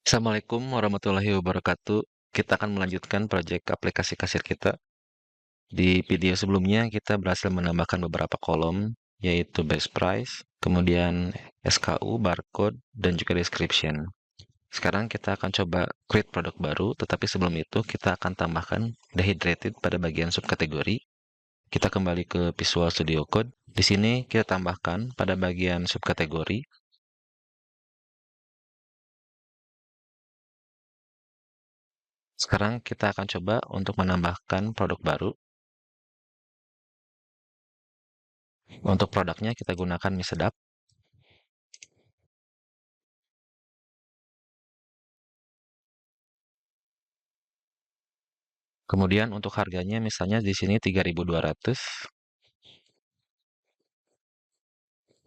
Assalamualaikum warahmatullahi wabarakatuh. Kita akan melanjutkan proyek aplikasi kasir kita. Di video sebelumnya, kita berhasil menambahkan beberapa kolom, yaitu best price, kemudian SKU, barcode, dan juga description. Sekarang kita akan coba create produk baru, tetapi sebelum itu kita akan tambahkan dehydrated pada bagian subkategori. Kita kembali ke Visual Studio Code. Di sini kita tambahkan pada bagian subkategori. Sekarang kita akan coba untuk menambahkan produk baru. Untuk produknya kita gunakan mie sedap. Kemudian untuk harganya misalnya di sini 3.200.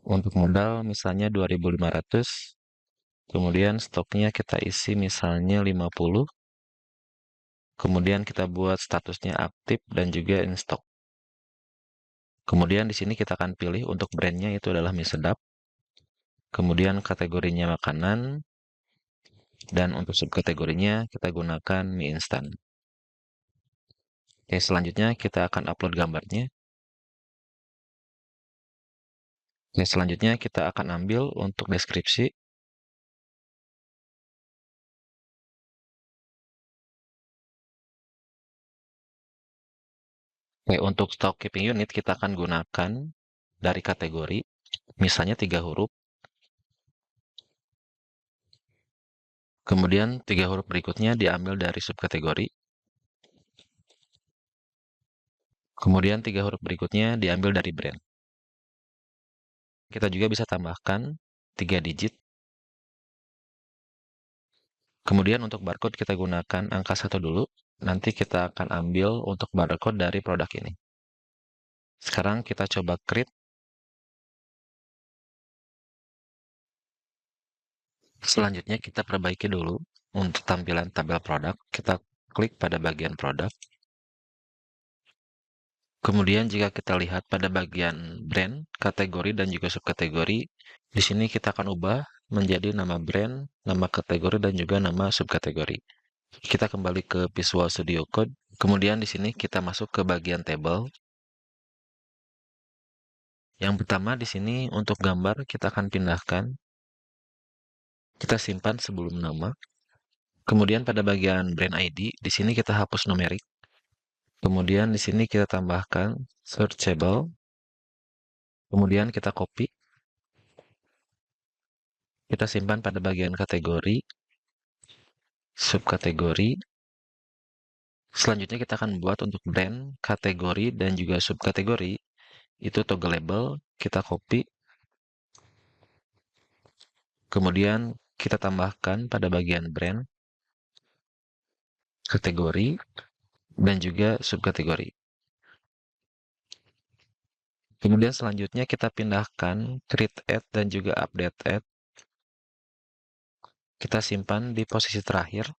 Untuk modal misalnya 2.500. Kemudian stoknya kita isi misalnya 50. Kemudian kita buat statusnya aktif dan juga in stock. Kemudian di sini kita akan pilih untuk brandnya itu adalah mie sedap. Kemudian kategorinya makanan. Dan untuk subkategorinya kita gunakan mie instan. Oke, selanjutnya kita akan upload gambarnya. Oke, selanjutnya kita akan ambil untuk deskripsi. Oke, untuk stock keeping unit kita akan gunakan dari kategori, misalnya 3 huruf. Kemudian 3 huruf berikutnya diambil dari subkategori. Kemudian 3 huruf berikutnya diambil dari brand. Kita juga bisa tambahkan 3 digit. Kemudian untuk barcode kita gunakan angka 1 dulu. Nanti kita akan ambil untuk barcode dari produk ini. Sekarang kita coba create. Selanjutnya kita perbaiki dulu untuk tampilan tabel produk. Kita klik pada bagian produk. Kemudian jika kita lihat pada bagian brand, kategori, dan juga subkategori, di sini kita akan ubah menjadi nama brand, nama kategori, dan juga nama subkategori. Kita kembali ke Visual Studio Code. Kemudian di sini kita masuk ke bagian table. Yang pertama di sini untuk gambar kita akan pindahkan. Kita simpan sebelum nama. Kemudian pada bagian brand ID, di sini kita hapus numerik. Kemudian di sini kita tambahkan searchable. Kemudian kita copy. Kita simpan pada bagian kategori, subkategori. Selanjutnya kita akan buat untuk brand, kategori, dan juga subkategori. Itu toggleable, kita copy. Kemudian kita tambahkan pada bagian brand, kategori, dan juga subkategori. Kemudian selanjutnya kita pindahkan create add dan juga update add. Kita simpan di posisi terakhir.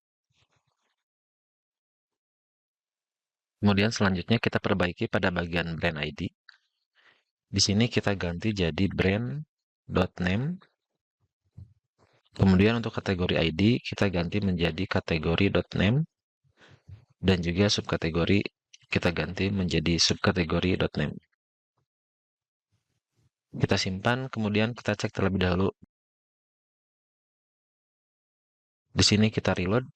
Kemudian selanjutnya kita perbaiki pada bagian brand ID. Di sini kita ganti jadi brand.name. Kemudian untuk kategori ID kita ganti menjadi kategori.name. Dan juga subkategori kita ganti menjadi subkategori.name. Kita simpan, kemudian kita cek terlebih dahulu. Di sini kita reload.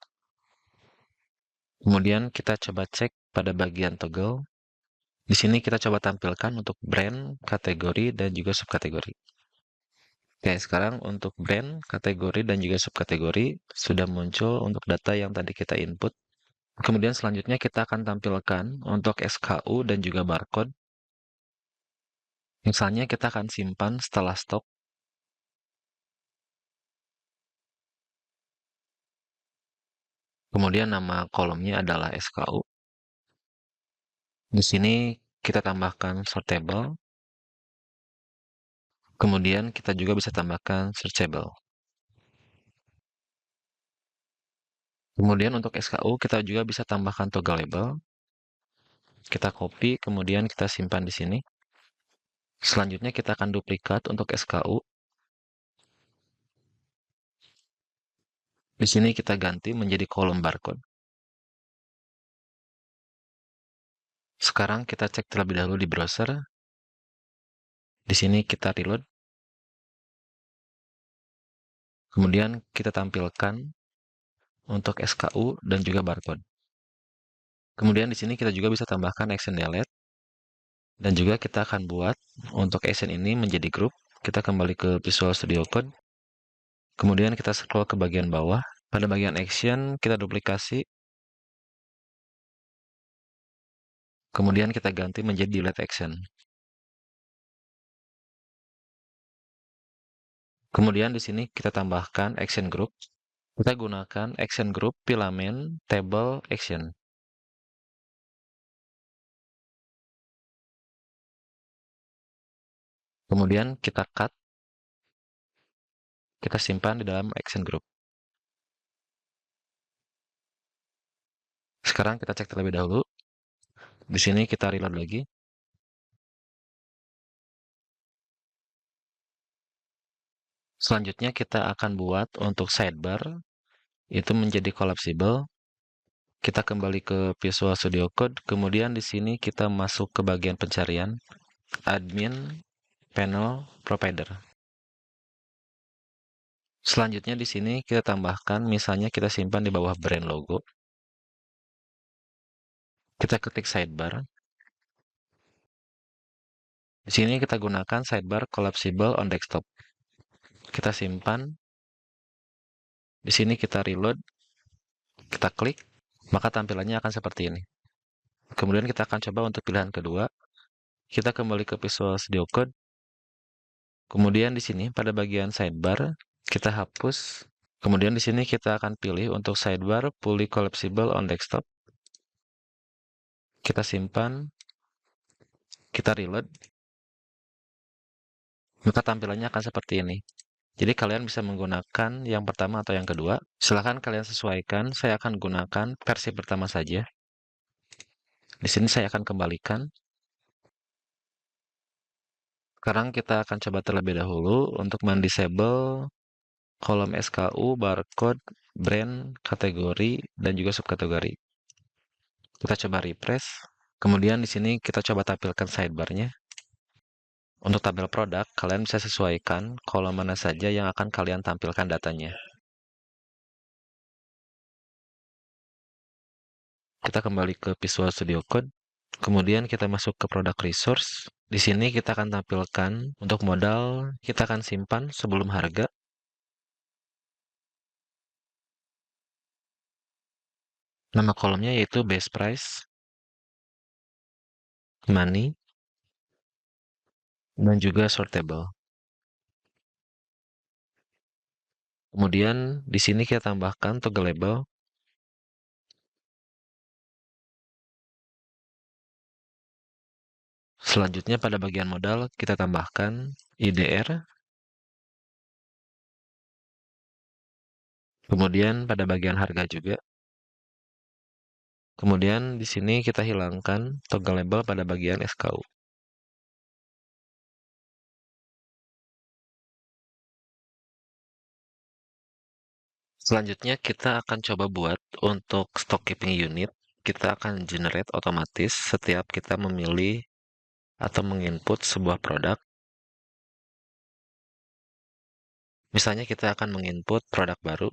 Kemudian kita coba cek pada bagian toggle. Di sini kita coba tampilkan untuk brand, kategori, dan juga subkategori. Oke, sekarang untuk brand, kategori, dan juga subkategori sudah muncul untuk data yang tadi kita input. Kemudian selanjutnya kita akan tampilkan untuk SKU dan juga barcode. Misalnya kita akan simpan setelah stok. Kemudian nama kolomnya adalah SKU. Di sini kita tambahkan sortable. Kemudian kita juga bisa tambahkan searchable. Kemudian untuk SKU kita juga bisa tambahkan toggleable. Kita copy, kemudian kita simpan di sini. Selanjutnya kita akan duplikat untuk SKU. Di sini kita ganti menjadi kolom barcode. Sekarang kita cek terlebih dahulu di browser. Di sini kita reload. Kemudian kita tampilkan untuk SKU dan juga barcode. Kemudian di sini kita juga bisa tambahkan action delete. Dan juga kita akan buat untuk action ini menjadi grup. Kita kembali ke Visual Studio Code. Kemudian kita scroll ke bagian bawah. Pada bagian action, kita duplikasi. Kemudian kita ganti menjadi delete action. Kemudian di sini kita tambahkan action group. Kita gunakan action group filament table action. Kemudian kita cut. Kita simpan di dalam action group. Sekarang kita cek terlebih dahulu. Di sini kita reload lagi. Selanjutnya kita akan buat untuk sidebar itu menjadi collapsible. Kita kembali ke Visual Studio Code, kemudian di sini kita masuk ke bagian pencarian, admin, panel, provider. Selanjutnya di sini kita tambahkan, misalnya kita simpan di bawah brand logo. Kita ketik sidebar. Di sini kita gunakan sidebar collapsible on desktop. Kita simpan. Di sini kita reload. Kita klik, maka tampilannya akan seperti ini. Kemudian kita akan coba untuk pilihan kedua. Kita kembali ke Visual Studio Code. Kemudian di sini pada bagian sidebar kita hapus. Kemudian di sini kita akan pilih untuk sidebar fully collapsible on desktop. Kita simpan. Kita reload. Maka tampilannya akan seperti ini. Jadi kalian bisa menggunakan yang pertama atau yang kedua. Silahkan kalian sesuaikan. Saya akan gunakan versi pertama saja. Di sini saya akan kembalikan. Sekarang kita akan coba terlebih dahulu untuk mendisable kolom SKU, barcode, brand, kategori, dan juga subkategori. Kita coba refresh. Kemudian di sini kita coba tampilkan sidebar-nya. Untuk tabel produk, kalian bisa sesuaikan kolom mana saja yang akan kalian tampilkan datanya. Kita kembali ke Visual Studio Code. Kemudian kita masuk ke product resource. Di sini kita akan tampilkan untuk modal, kita akan simpan sebelum harga. Nama kolomnya yaitu base price, money, dan juga sortable. Kemudian di sini kita tambahkan toggle label. Selanjutnya pada bagian modal kita tambahkan IDR. Kemudian pada bagian harga juga. Kemudian di sini kita hilangkan toggle label pada bagian SKU. Selanjutnya kita akan coba buat untuk stock keeping unit. Kita akan generate otomatis setiap kita memilih atau menginput sebuah produk. Misalnya kita akan menginput produk baru.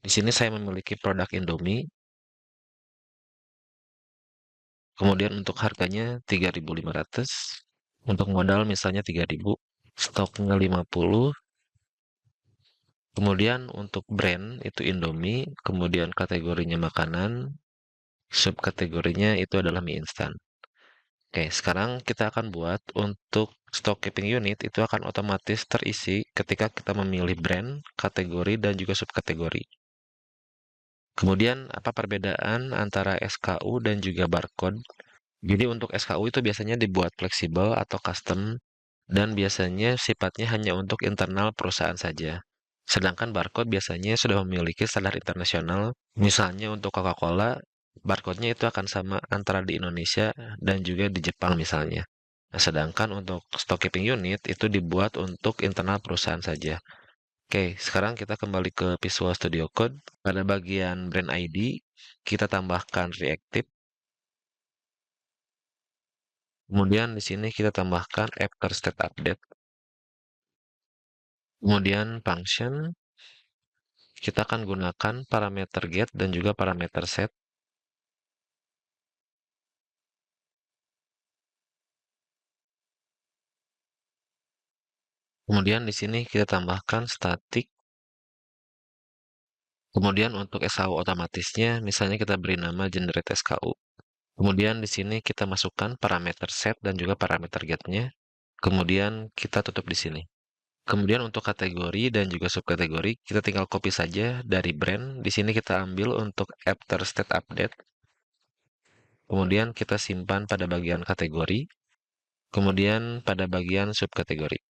Di sini saya memiliki produk Indomie. Kemudian untuk harganya 3.500. Untuk modal misalnya 3.000. Stoknya 50. Kemudian untuk brand itu Indomie. Kemudian kategorinya makanan. Subkategorinya itu adalah mie instan. Oke, sekarang kita akan buat untuk stock keeping unit itu akan otomatis terisi ketika kita memilih brand, kategori, dan juga subkategori. Kemudian, apa perbedaan antara SKU dan juga barcode? Jadi untuk SKU itu biasanya dibuat fleksibel atau custom, dan biasanya sifatnya hanya untuk internal perusahaan saja. Sedangkan barcode biasanya sudah memiliki standar internasional. Misalnya untuk Coca-Cola, barcode-nya itu akan sama antara di Indonesia dan juga di Jepang misalnya. Nah, sedangkan untuk stock keeping unit itu dibuat untuk internal perusahaan saja. Oke, sekarang kita kembali ke Visual Studio Code. Pada bagian brand ID, kita tambahkan reactive. Kemudian di sini kita tambahkan after state update. Kemudian function, kita akan gunakan parameter get dan juga parameter set. Kemudian di sini kita tambahkan static. Kemudian untuk SKU otomatisnya, misalnya kita beri nama generate SKU. Kemudian di sini kita masukkan parameter set dan juga parameter get-nya. Kemudian kita tutup di sini. Kemudian untuk kategori dan juga subkategori, kita tinggal copy saja dari brand. Di sini kita ambil untuk after state update. Kemudian kita simpan pada bagian kategori. Kemudian pada bagian subkategori.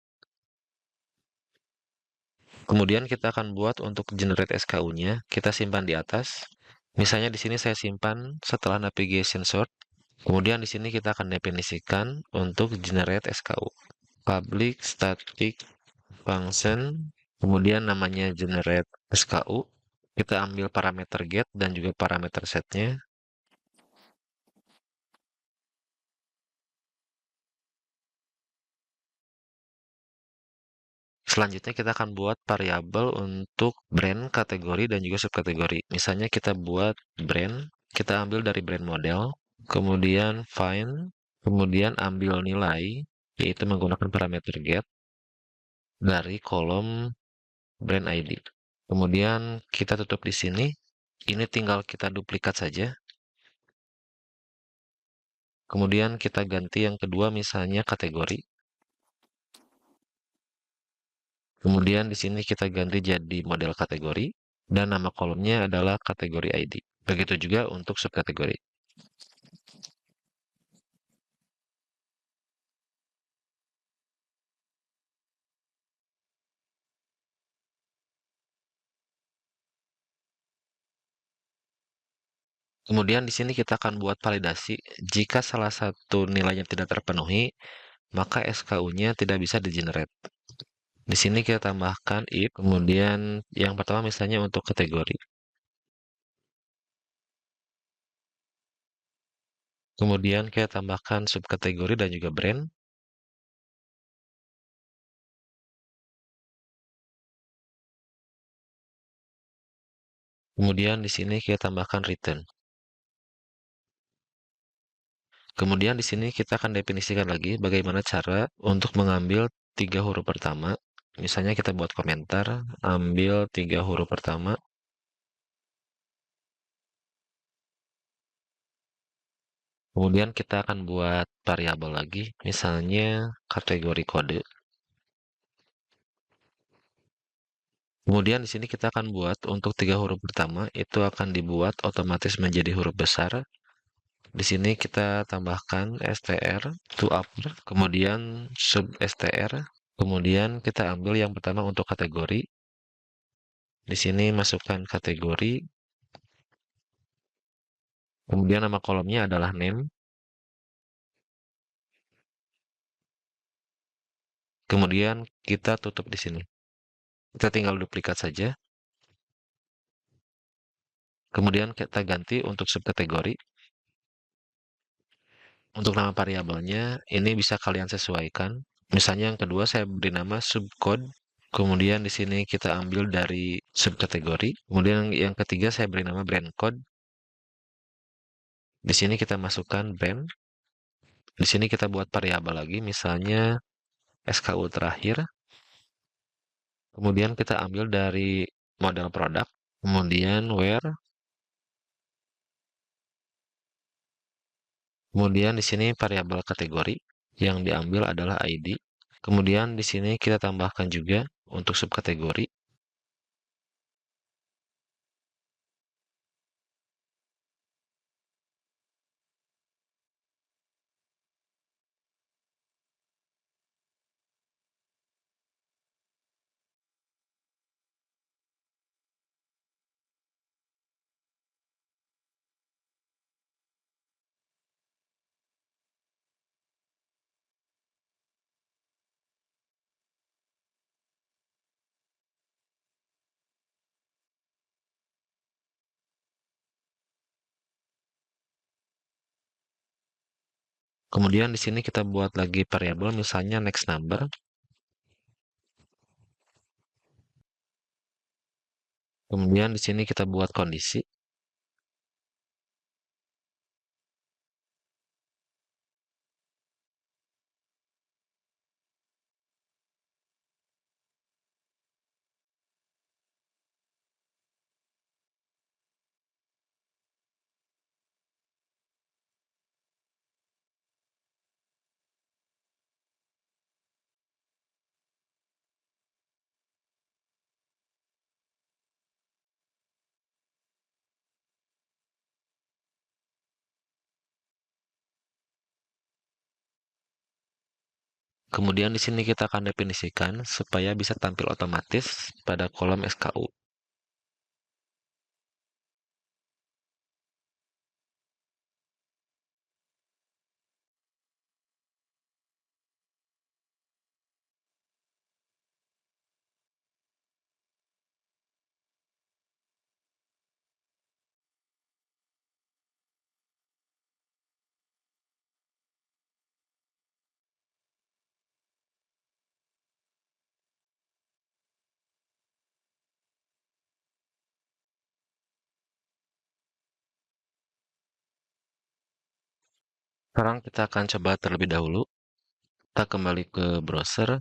Kemudian kita akan buat untuk generate SKU-nya, kita simpan di atas. Misalnya di sini saya simpan setelah navigation sort. Kemudian di sini kita akan definisikan untuk generate SKU. Public static function, kemudian namanya generate SKU. Kita ambil parameter get dan juga parameter setnya. Selanjutnya kita akan buat variabel untuk brand, kategori, dan juga subkategori. Misalnya kita buat brand, kita ambil dari brand model, kemudian find, kemudian ambil nilai, yaitu menggunakan parameter get dari kolom brand ID. Kemudian kita tutup di sini. Ini tinggal kita duplikat saja. Kemudian kita ganti yang kedua misalnya kategori. Kemudian di sini kita ganti jadi model kategori dan nama kolomnya adalah kategori ID. Begitu juga untuk subkategori. Kemudian di sini kita akan buat validasi. Jika salah satu nilainya tidak terpenuhi, maka SKU-nya tidak bisa di-generate. Di sini kita tambahkan if, kemudian yang pertama misalnya untuk kategori. Kemudian kita tambahkan subkategori dan juga brand. Kemudian di sini kita tambahkan return. Kemudian di sini kita akan definisikan lagi bagaimana cara untuk mengambil 3 huruf pertama. Misalnya kita buat komentar, ambil 3 huruf pertama. Kemudian kita akan buat variabel lagi, misalnya kategori kode. Kemudian di sini kita akan buat untuk 3 huruf pertama, itu akan dibuat otomatis menjadi huruf besar. Di sini kita tambahkan str to upper, kemudian sub str, kemudian kita ambil yang pertama untuk kategori. Di sini masukkan kategori, kemudian nama kolomnya adalah name. Kemudian kita tutup di sini. Kita tinggal duplikat saja. Kemudian kita ganti untuk subkategori. Untuk nama variabelnya, ini bisa kalian sesuaikan. Misalnya yang kedua saya beri nama subcode. Kemudian di sini kita ambil dari subkategori. Kemudian yang ketiga saya beri nama brand code. Di sini kita masukkan brand. Di sini kita buat variabel lagi, misalnya SKU terakhir. Kemudian kita ambil dari model produk. Kemudian where. Kemudian di sini variabel kategori yang diambil adalah ID. Kemudian di sini kita tambahkan juga untuk subkategori. Kemudian di sini kita buat lagi variabel, misalnya next number. Kemudian di sini kita buat kondisi. Kemudian di sini kita akan definisikan supaya bisa tampil otomatis pada kolom SKU. Sekarang kita akan coba terlebih dahulu. Kita kembali ke browser.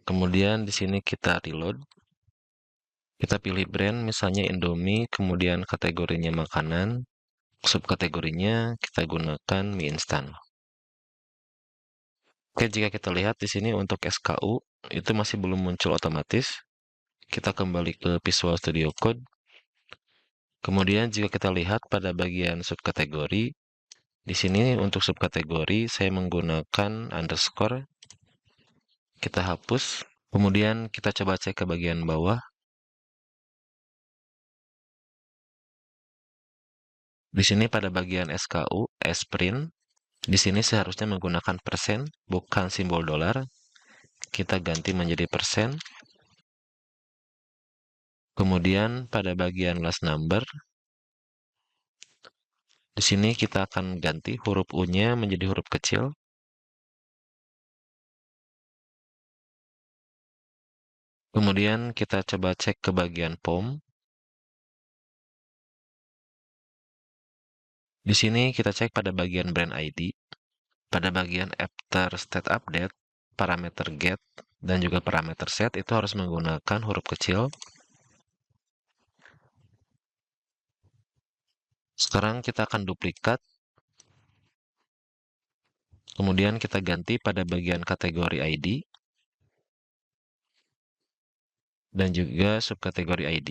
Kemudian di sini kita reload. Kita pilih brand, misalnya Indomie, kemudian kategorinya makanan, subkategorinya kita gunakan mie instan. Oke, jika kita lihat di sini untuk SKU itu masih belum muncul otomatis. Kita kembali ke Visual Studio Code. Kemudian jika kita lihat pada bagian subkategori, di sini untuk subkategori saya menggunakan underscore. Kita hapus. Kemudian kita coba cek ke bagian bawah. Di sini pada bagian SKU, Sprint, di sini seharusnya menggunakan persen, bukan simbol dolar. Kita ganti menjadi persen. Kemudian pada bagian last number, di sini kita akan ganti huruf U-nya menjadi huruf kecil. Kemudian kita coba cek ke bagian POM. Di sini kita cek pada bagian brand ID. Pada bagian after state update, parameter get, dan juga parameter set itu harus menggunakan huruf kecil. Sekarang kita akan duplikat. Kemudian kita ganti pada bagian kategori ID. Dan juga subkategori ID.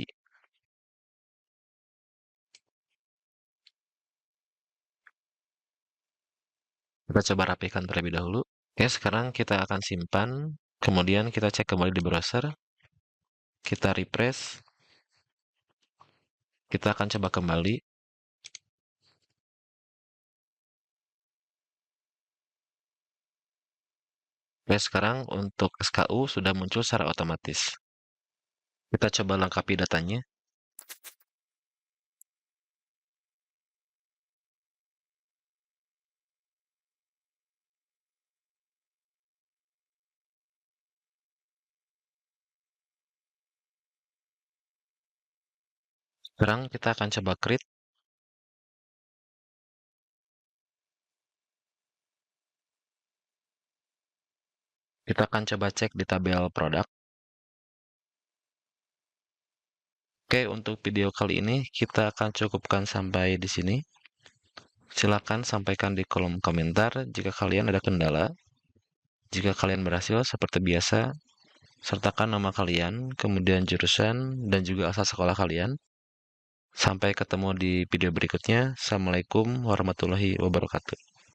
Kita coba rapikan terlebih dahulu. Oke, sekarang kita akan simpan. Kemudian kita cek kembali di browser. Kita refresh. Kita akan coba kembali. Oke, sekarang untuk SKU sudah muncul secara otomatis. Kita coba lengkapi datanya. Sekarang kita akan coba create. Kita akan coba cek di tabel produk. Oke, untuk video kali ini kita akan cukupkan sampai di sini. Silakan sampaikan di kolom komentar jika kalian ada kendala. Jika kalian berhasil, seperti biasa, sertakan nama kalian, kemudian jurusan, dan juga asal sekolah kalian. Sampai ketemu di video berikutnya. Assalamualaikum warahmatullahi wabarakatuh.